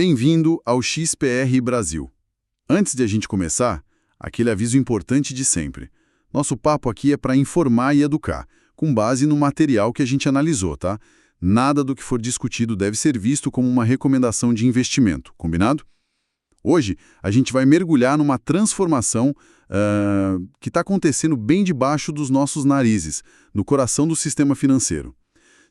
Bem-vindo ao XPR Brasil. Antes de a gente começar, aquele aviso importante de sempre. Nosso papo aqui é para informar e educar, com base no material que a gente analisou, tá? Nada do que for discutido deve ser visto como uma recomendação de investimento, combinado? Hoje, a gente vai mergulhar numa transformação que está acontecendo bem debaixo dos nossos narizes, no coração do sistema financeiro.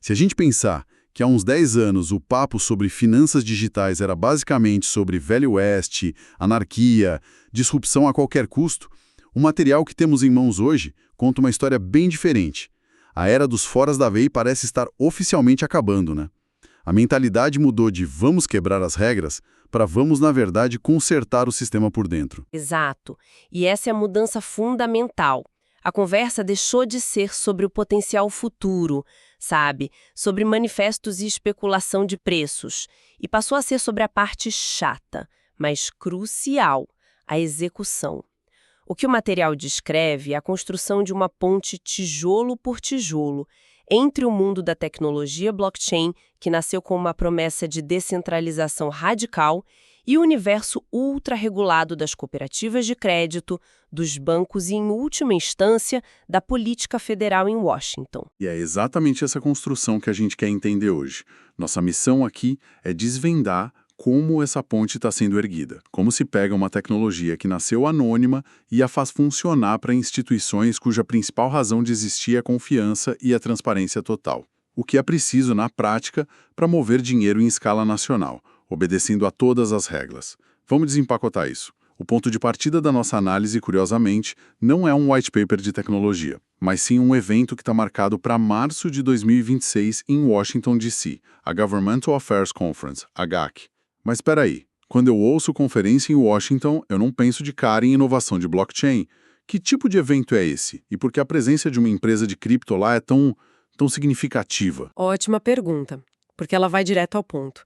Se a gente pensar que há uns 10 anos o papo sobre finanças digitais era basicamente sobre Velho Oeste, anarquia, disrupção a qualquer custo, o material que temos em mãos hoje conta uma história bem diferente. A era dos foras da lei parece estar oficialmente acabando, né? A mentalidade mudou de vamos quebrar as regras para vamos, na verdade, consertar o sistema por dentro. Exato. E essa é a mudança fundamental. A conversa deixou de ser sobre o potencial futuro, sabe? Sobre manifestos e especulação de preços. E passou a ser sobre a parte chata, mas crucial, a execução. O que o material descreve é a construção de uma ponte tijolo por tijolo entre o mundo da tecnologia blockchain, que nasceu com uma promessa de descentralização radical, e o universo ultra-regulado das cooperativas de crédito, dos bancos e, em última instância, da política federal em Washington. E é exatamente essa construção que a gente quer entender hoje. Nossa missão aqui é desvendar como essa ponte está sendo erguida. Como se pega uma tecnologia que nasceu anônima e a faz funcionar para instituições cuja principal razão de existir é a confiança e a transparência total. O que é preciso, na prática, para mover dinheiro em escala nacional, obedecendo a todas as regras. Vamos desempacotar isso. O ponto de partida da nossa análise, curiosamente, não é um white paper de tecnologia, mas sim um evento que está marcado para março de 2026 em Washington, D.C., a Governmental Affairs Conference, a GAC. Mas espera aí, quando eu ouço conferência em Washington, eu não penso de cara em inovação de blockchain. Que tipo de evento é esse? E por que a presença de uma empresa de cripto lá é tão significativa? Ótima pergunta, porque ela vai direto ao ponto.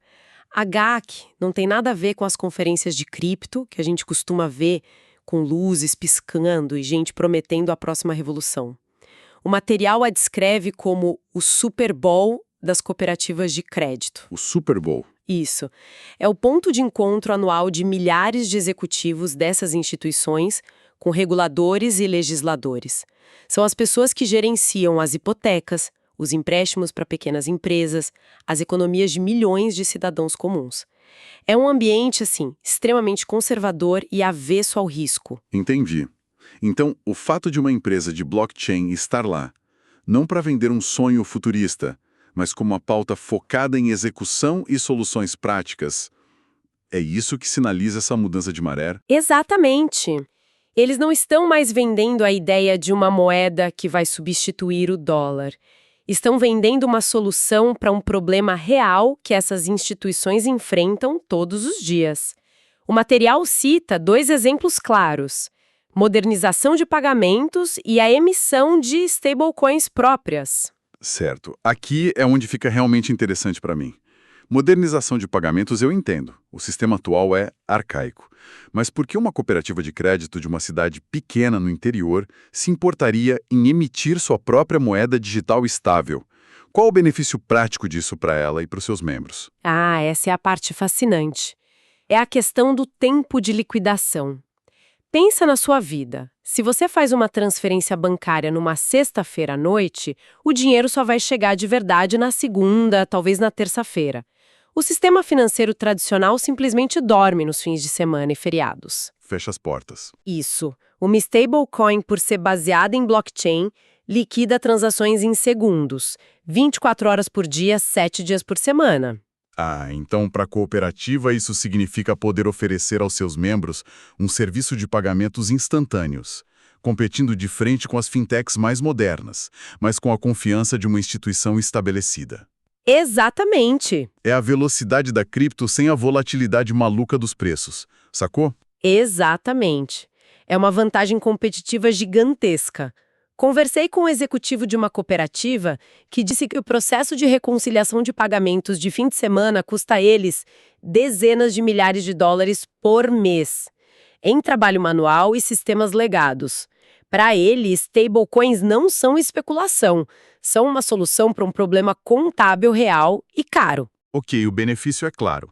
A GAC não tem nada a ver com as conferências de cripto que a gente costuma ver com luzes piscando e gente prometendo a próxima revolução. O material a descreve como o Super Bowl das cooperativas de crédito. O Super Bowl. Isso. É o ponto de encontro anual de milhares de executivos dessas instituições, com reguladores e legisladores. São as pessoas que gerenciam as hipotecas, os empréstimos para pequenas empresas, as economias de milhões de cidadãos comuns. É um ambiente, assim, extremamente conservador e avesso ao risco. Entendi. Então, o fato de uma empresa de blockchain estar lá, não para vender um sonho futurista, mas como uma pauta focada em execução e soluções práticas, é isso que sinaliza essa mudança de maré? Exatamente. Eles não estão mais vendendo a ideia de uma moeda que vai substituir o dólar. Estão vendendo uma solução para um problema real que essas instituições enfrentam todos os dias. O material cita 2 exemplos claros: modernização de pagamentos e a emissão de stablecoins próprias. Certo. Aqui é onde fica realmente interessante para mim. Modernização de pagamentos eu entendo. O sistema atual é arcaico. Mas por que uma cooperativa de crédito de uma cidade pequena no interior se importaria em emitir sua própria moeda digital estável? Qual o benefício prático disso para ela e para os seus membros? Essa é a parte fascinante. É a questão do tempo de liquidação. Pensa na sua vida. Se você faz uma transferência bancária numa sexta-feira à noite, o dinheiro só vai chegar de verdade na segunda, talvez na terça-feira. O sistema financeiro tradicional simplesmente dorme nos fins de semana e feriados. Fecha as portas. Isso. Uma stablecoin, por ser baseada em blockchain, liquida transações em segundos, 24 horas por dia, 7 dias por semana. Então para a cooperativa isso significa poder oferecer aos seus membros um serviço de pagamentos instantâneos, competindo de frente com as fintechs mais modernas, mas com a confiança de uma instituição estabelecida. Exatamente. É a velocidade da cripto sem a volatilidade maluca dos preços, sacou? Exatamente. É uma vantagem competitiva gigantesca. Conversei com um executivo de uma cooperativa que disse que o processo de reconciliação de pagamentos de fim de semana custa a eles dezenas de milhares de dólares por mês, em trabalho manual e sistemas legados. Para ele, stablecoins não são especulação, são uma solução para um problema contábil real e caro. Ok, o benefício é claro.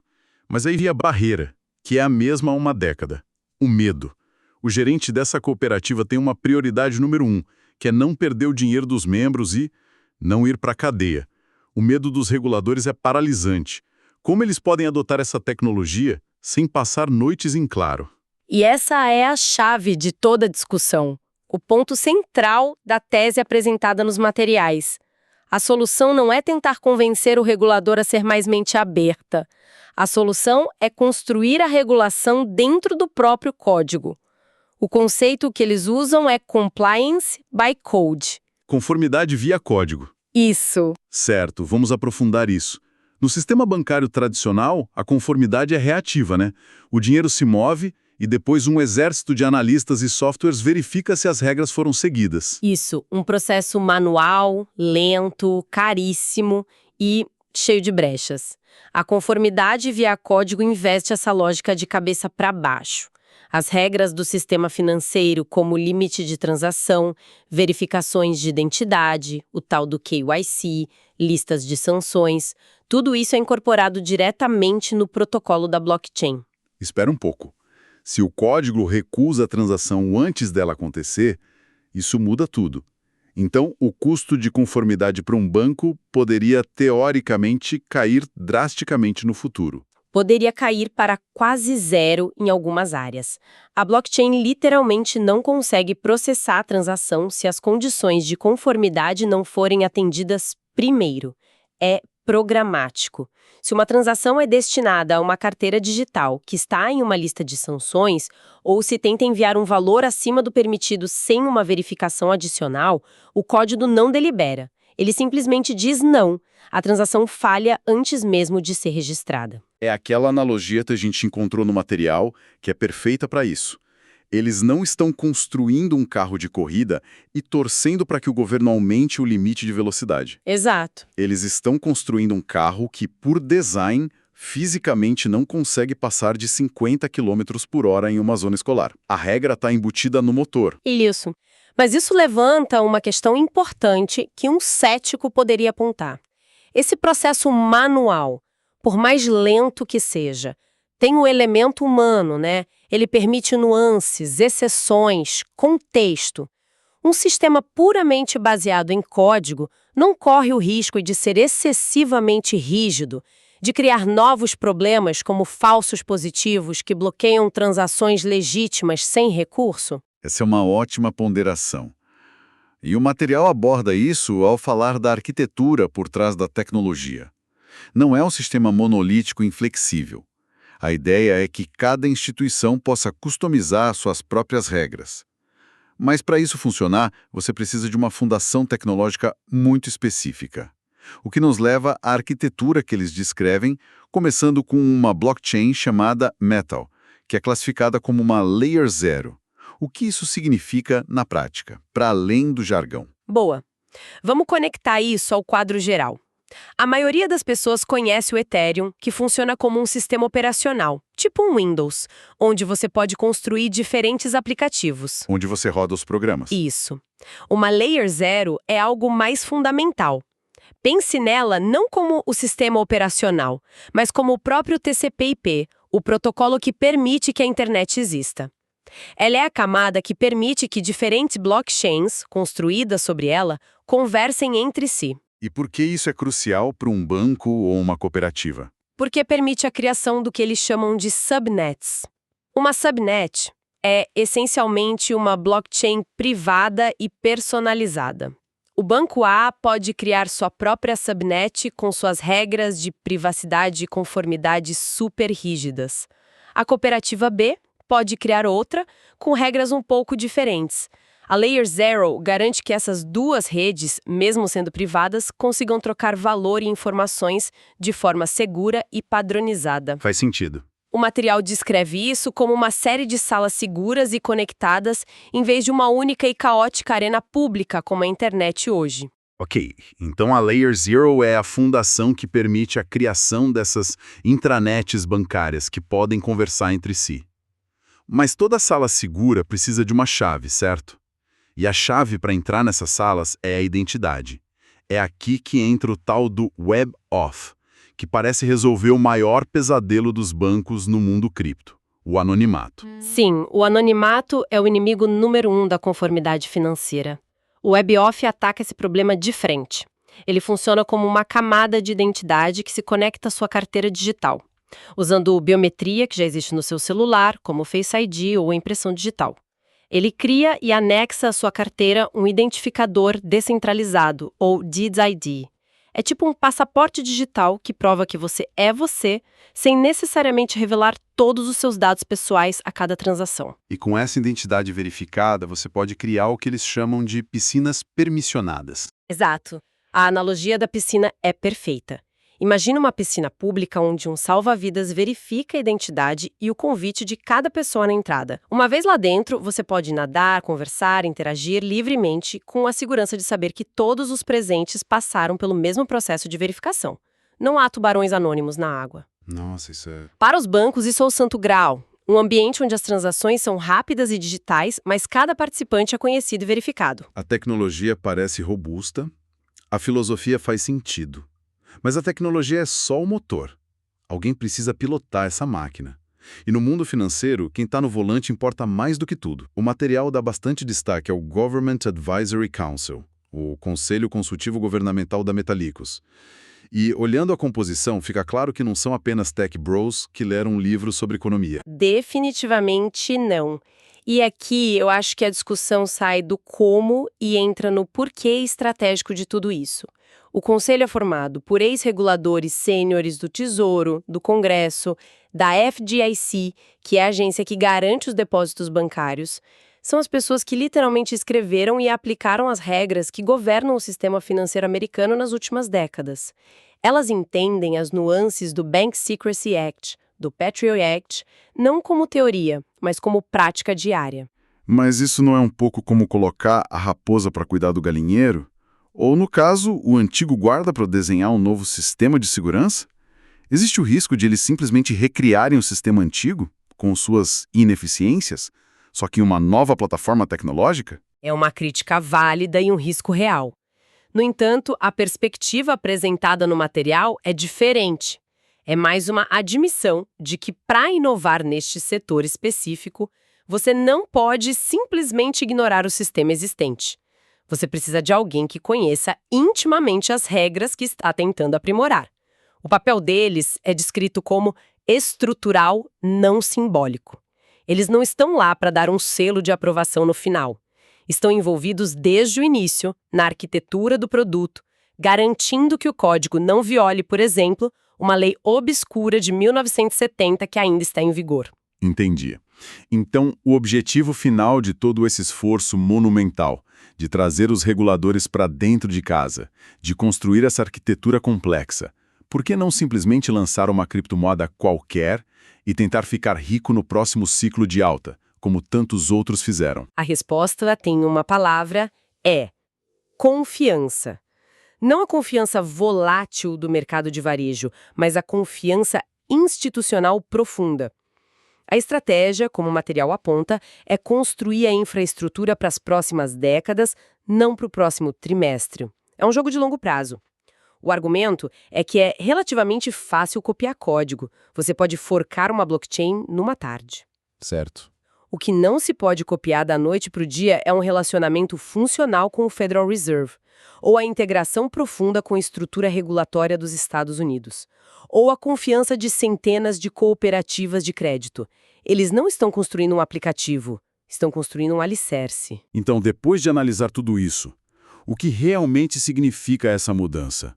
Mas aí via a barreira, que é a mesma há uma década: o medo. O gerente dessa cooperativa tem uma prioridade número 1, que é não perder o dinheiro dos membros e não ir para a cadeia. O medo dos reguladores é paralisante. Como eles podem adotar essa tecnologia sem passar noites em claro? E essa é a chave de toda a discussão, o ponto central da tese apresentada nos materiais. A solução não é tentar convencer o regulador a ser mais mente aberta. A solução é construir a regulação dentro do próprio código. O conceito que eles usam é Compliance by Code. Conformidade via código. Isso. Certo, vamos aprofundar isso. No sistema bancário tradicional, a conformidade é reativa, né? O dinheiro se move e depois um exército de analistas e softwares verifica se as regras foram seguidas. Isso, um processo manual, lento, caríssimo e cheio de brechas. A conformidade via código investe essa lógica de cabeça para baixo. As regras do sistema financeiro, como limite de transação, verificações de identidade, o tal do KYC, listas de sanções, tudo isso é incorporado diretamente no protocolo da blockchain. Espera um pouco. Se o código recusa a transação antes dela acontecer, isso muda tudo. Então, o custo de conformidade para um banco poderia, teoricamente, cair drasticamente no futuro. Poderia cair para quase zero em algumas áreas. A blockchain literalmente não consegue processar a transação se as condições de conformidade não forem atendidas primeiro. É programático. Se uma transação é destinada a uma carteira digital que está em uma lista de sanções, ou se tenta enviar um valor acima do permitido sem uma verificação adicional, o código não delibera. Ele simplesmente diz não. A transação falha antes mesmo de ser registrada. É aquela analogia que a gente encontrou no material que é perfeita para isso. Eles não estão construindo um carro de corrida e torcendo para que o governo aumente o limite de velocidade. Exato. Eles estão construindo um carro que, por design, fisicamente não consegue passar de 50 km por hora em uma zona escolar. A regra está embutida no motor. Isso. Mas isso levanta uma questão importante que um cético poderia apontar. Esse processo manual, por mais lento que seja, tem o elemento humano, né? Ele permite nuances, exceções, contexto. Um sistema puramente baseado em código não corre o risco de ser excessivamente rígido, de criar novos problemas como falsos positivos que bloqueiam transações legítimas sem recurso? Essa é uma ótima ponderação. E o material aborda isso ao falar da arquitetura por trás da tecnologia. Não é um sistema monolítico inflexível. A ideia é que cada instituição possa customizar suas próprias regras. Mas para isso funcionar, você precisa de uma fundação tecnológica muito específica. O que nos leva à arquitetura que eles descrevem, começando com uma blockchain chamada Metal, que é classificada como uma Layer 0. O que isso significa na prática, para além do jargão? Boa. Vamos conectar isso ao quadro geral. A maioria das pessoas conhece o Ethereum, que funciona como um sistema operacional, tipo um Windows, onde você pode construir diferentes aplicativos. Onde você roda os programas. Isso. Uma Layer 0 é algo mais fundamental. Pense nela não como o sistema operacional, mas como o próprio TCP/IP, o protocolo que permite que a internet exista. Ela é a camada que permite que diferentes blockchains, construídas sobre ela, conversem entre si. E por que isso é crucial para um banco ou uma cooperativa? Porque permite a criação do que eles chamam de subnets. Uma subnet é, essencialmente, uma blockchain privada e personalizada. O banco A pode criar sua própria subnet com suas regras de privacidade e conformidade super rígidas. A cooperativa B pode criar outra com regras um pouco diferentes. A Layer 0 garante que essas duas redes, mesmo sendo privadas, consigam trocar valor e informações de forma segura e padronizada. Faz sentido. O material descreve isso como uma série de salas seguras e conectadas, em vez de uma única e caótica arena pública como a internet hoje. Ok, então a Layer 0 é a fundação que permite a criação dessas intranets bancárias que podem conversar entre si. Mas toda sala segura precisa de uma chave, certo? E a chave para entrar nessas salas é a identidade. É aqui que entra o tal do Web Auth, que parece resolver o maior pesadelo dos bancos no mundo cripto, o anonimato. Sim, o anonimato é o inimigo número 1 da conformidade financeira. O WebAuthn ataca esse problema de frente. Ele funciona como uma camada de identidade que se conecta à sua carteira digital, usando biometria que já existe no seu celular, como o Face ID ou a impressão digital. Ele cria e anexa à sua carteira um identificador descentralizado, ou DID. É tipo um passaporte digital que prova que você é você, sem necessariamente revelar todos os seus dados pessoais a cada transação. E com essa identidade verificada, você pode criar o que eles chamam de piscinas permissionadas. Exato. A analogia da piscina é perfeita. Imagina uma piscina pública onde um salva-vidas verifica a identidade e o convite de cada pessoa na entrada. Uma vez lá dentro, você pode nadar, conversar, interagir livremente com a segurança de saber que todos os presentes passaram pelo mesmo processo de verificação. Não há tubarões anônimos na água. Nossa, isso é... Para os bancos, isso é o santo grau. Um ambiente onde as transações são rápidas e digitais, mas cada participante é conhecido e verificado. A tecnologia parece robusta, a filosofia faz sentido. Mas a tecnologia é só o motor. Alguém precisa pilotar essa máquina. E no mundo financeiro, quem está no volante importa mais do que tudo. O material dá bastante destaque ao Government Advisory Council, o Conselho Consultivo Governamental da Metallicus. E, olhando a composição, fica claro que não são apenas tech bros que leram um livro sobre economia. Definitivamente não. E aqui eu acho que a discussão sai do como e entra no porquê estratégico de tudo isso. O Conselho é formado por ex-reguladores sêniores do Tesouro, do Congresso, da FDIC, que é a agência que garante os depósitos bancários. São as pessoas que literalmente escreveram e aplicaram as regras que governam o sistema financeiro americano nas últimas décadas. Elas entendem as nuances do Bank Secrecy Act, do Patriot Act, não como teoria, mas como prática diária. Mas isso não é um pouco como colocar a raposa para cuidar do galinheiro? Ou, no caso, o antigo guarda para desenhar um novo sistema de segurança? Existe o risco de eles simplesmente recriarem o sistema antigo, com suas ineficiências, só que em uma nova plataforma tecnológica? É uma crítica válida e um risco real. No entanto, a perspectiva apresentada no material é diferente. É mais uma admissão de que, para inovar neste setor específico, você não pode simplesmente ignorar o sistema existente. Você precisa de alguém que conheça intimamente as regras que está tentando aprimorar. O papel deles é descrito como estrutural não simbólico. Eles não estão lá para dar um selo de aprovação no final. Estão envolvidos desde o início, na arquitetura do produto, garantindo que o código não viole, por exemplo, uma lei obscura de 1970 que ainda está em vigor. Entendi. Então, o objetivo final de todo esse esforço monumental, de trazer os reguladores para dentro de casa, de construir essa arquitetura complexa, por que não simplesmente lançar uma criptomoeda qualquer e tentar ficar rico no próximo ciclo de alta, como tantos outros fizeram? A resposta tem uma palavra, é confiança. Não a confiança volátil do mercado de varejo, mas a confiança institucional profunda. A estratégia, como o material aponta, é construir a infraestrutura para as próximas décadas, não para o próximo trimestre. É um jogo de longo prazo. O argumento é que é relativamente fácil copiar código. Você pode forcar uma blockchain numa tarde. Certo. O que não se pode copiar da noite para o dia é um relacionamento funcional com o Federal Reserve, ou a integração profunda com a estrutura regulatória dos Estados Unidos, ou a confiança de centenas de cooperativas de crédito. Eles não estão construindo um aplicativo, estão construindo um alicerce. Então, depois de analisar tudo isso, o que realmente significa essa mudança?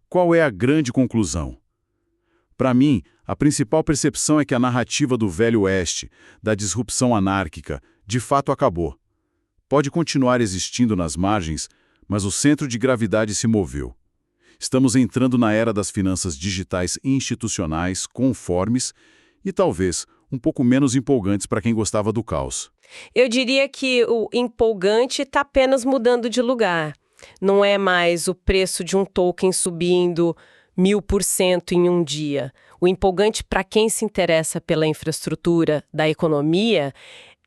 Qual é a grande conclusão? Para mim, a principal percepção é que a narrativa do Velho Oeste, da disrupção anárquica, de fato acabou. Pode continuar existindo nas margens, mas o centro de gravidade se moveu. Estamos entrando na era das finanças digitais institucionais, conformes e talvez um pouco menos empolgantes para quem gostava do caos. Eu diria que o empolgante está apenas mudando de lugar. Não é mais o preço de um token subindo 1000% em um dia. O empolgante para quem se interessa pela infraestrutura da economia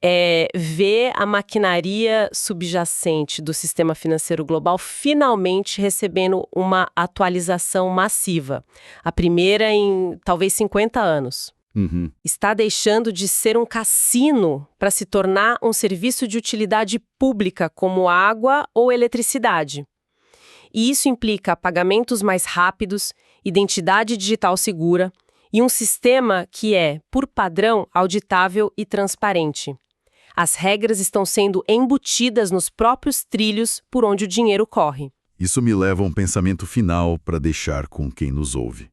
é ver a maquinaria subjacente do sistema financeiro global finalmente recebendo uma atualização massiva. A primeira em talvez 50 anos. Uhum. Está deixando de ser um cassino para se tornar um serviço de utilidade pública, como água ou eletricidade. E isso implica pagamentos mais rápidos, identidade digital segura e um sistema que é, por padrão, auditável e transparente. As regras estão sendo embutidas nos próprios trilhos por onde o dinheiro corre. Isso me leva a um pensamento final para deixar com quem nos ouve.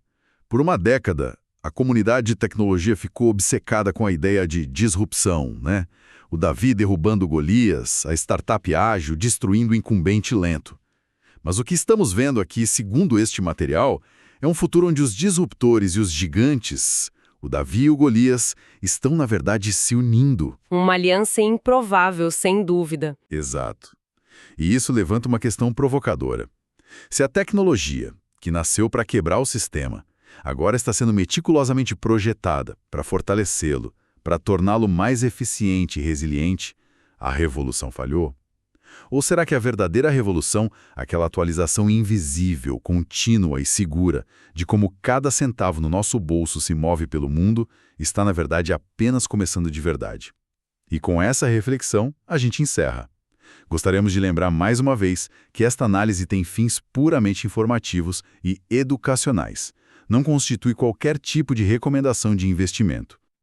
Por uma década, a comunidade de tecnologia ficou obcecada com a ideia de disrupção, né? O Davi derrubando Golias, a startup ágil destruindo o incumbente lento. Mas o que estamos vendo aqui, segundo este material, é um futuro onde os disruptores e os gigantes, o Davi e o Golias, estão, na verdade, se unindo. Uma aliança improvável, sem dúvida. Exato. E isso levanta uma questão provocadora. Se a tecnologia, que nasceu para quebrar o sistema, agora está sendo meticulosamente projetada para fortalecê-lo, para torná-lo mais eficiente e resiliente, a revolução falhou? Ou será que a verdadeira revolução, aquela atualização invisível, contínua e segura de como cada centavo no nosso bolso se move pelo mundo, está na verdade apenas começando de verdade? E com essa reflexão, a gente encerra. Gostaríamos de lembrar mais uma vez que esta análise tem fins puramente informativos e educacionais. Não constitui qualquer tipo de recomendação de investimento.